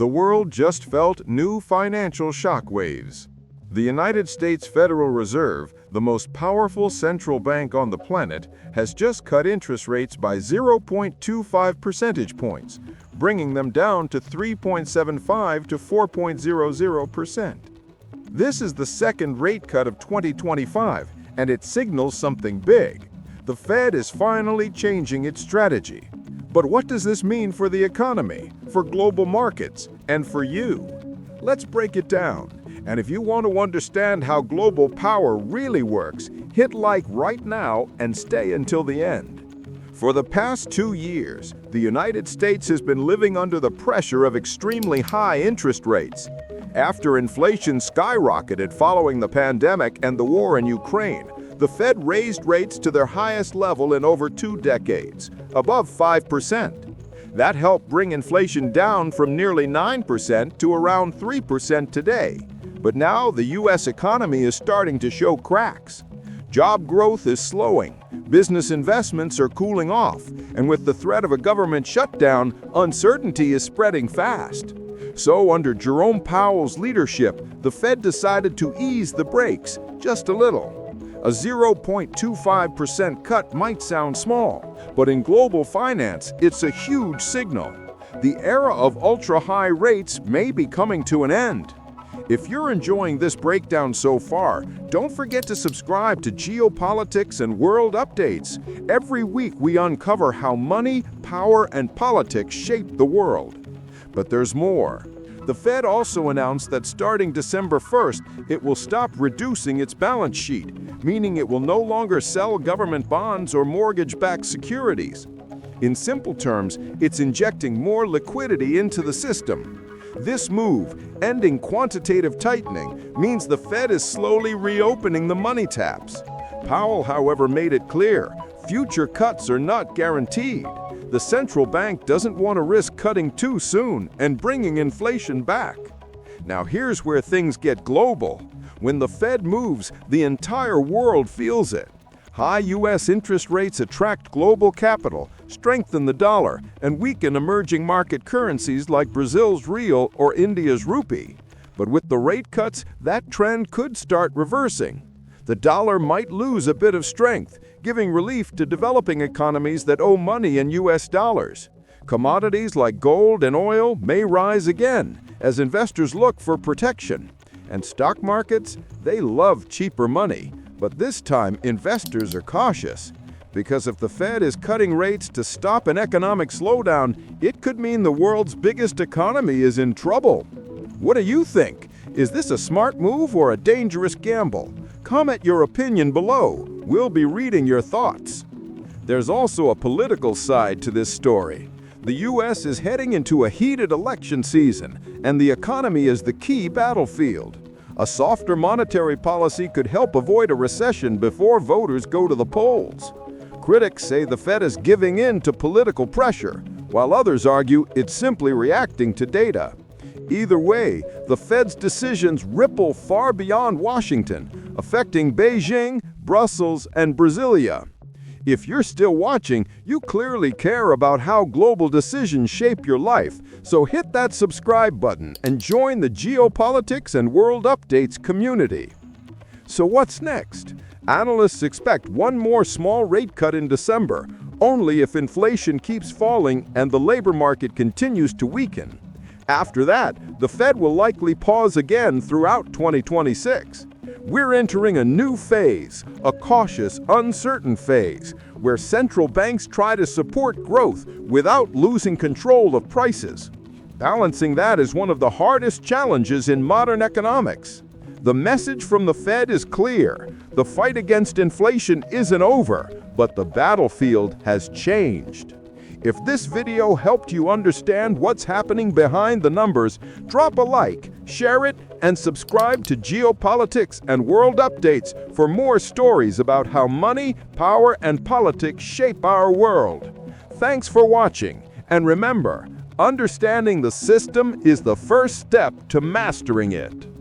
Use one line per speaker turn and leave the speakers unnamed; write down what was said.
The world just felt new financial shockwaves. The United States Federal Reserve, the most powerful central bank on the planet, has just cut interest rates by 0.25 percentage points, bringing them down to 3.75 to 4.00%. This is the second rate cut of 2025, and it signals something big. The Fed is finally changing its strategy. But what does this mean for the economy, for global markets, and for you? Let's break it down. And if you want to understand how global power really works, hit like right now and stay until the end. For the past 2 years, the United States has been living under the pressure of extremely high interest rates. After inflation skyrocketed following the pandemic and the war in Ukraine, the Fed raised rates to their highest level in over 2 decades, above 5%. That helped bring inflation down from nearly 9% to around 3% today. But now the U.S. economy is starting to show cracks. Job growth is slowing, business investments are cooling off, and with the threat of a government shutdown, uncertainty is spreading fast. So under Jerome Powell's leadership, the Fed decided to ease the brakes just a little. A 0.25% cut might sound small, but in global finance, it's a huge signal. The era of ultra-high rates may be coming to an end. If you're enjoying this breakdown so far, don't forget to subscribe to Geopolitics and World Updates. Every week we uncover how money, power, and politics shape the world. But there's more. The Fed also announced that starting December 1st, it will stop reducing its balance sheet, meaning it will no longer sell government bonds or mortgage-backed securities. In simple terms, it's injecting more liquidity into the system. This move, ending quantitative tightening, means the Fed is slowly reopening the money taps. Powell, however, made it clear, future cuts are not guaranteed. The central bank doesn't want to risk cutting too soon and bringing inflation back. Now here's where things get global. When the Fed moves, the entire world feels it. High U.S. interest rates attract global capital, strengthen the dollar, and weaken emerging market currencies like Brazil's real or India's rupee. But with the rate cuts, that trend could start reversing. The dollar might lose a bit of strength, giving relief to developing economies that owe money in U.S. dollars. Commodities like gold and oil may rise again as investors look for protection. And stock markets, they love cheaper money. But this time, investors are cautious. Because if the Fed is cutting rates to stop an economic slowdown, it could mean the world's biggest economy is in trouble. What do you think? Is this a smart move or a dangerous gamble? Comment your opinion below. We'll be reading your thoughts. There's also a political side to this story. The U.S. is heading into a heated election season, and the economy is the key battlefield. A softer monetary policy could help avoid a recession before voters go to the polls. Critics say the Fed is giving in to political pressure, while others argue it's simply reacting to data. Either way, the Fed's decisions ripple far beyond Washington, affecting Beijing, Brussels, and Brasilia. If you're still watching, you clearly care about how global decisions shape your life, so hit that subscribe button and join the Geopolitics and World Updates community. So what's next? Analysts expect one more small rate cut in December, only if inflation keeps falling and the labor market continues to weaken. After that, the Fed will likely pause again throughout 2026. We're entering a new phase, a cautious, uncertain phase, where central banks try to support growth without losing control of prices. Balancing that is one of the hardest challenges in modern economics. The message from the Fed is clear. The fight against inflation isn't over, but the battlefield has changed. If this video helped you understand what's happening behind the numbers, drop a like, share it, and subscribe to Geopolitics and World Updates for more stories about how money, power, and politics shape our world. Thanks for watching, and remember, understanding the system is the first step to mastering it.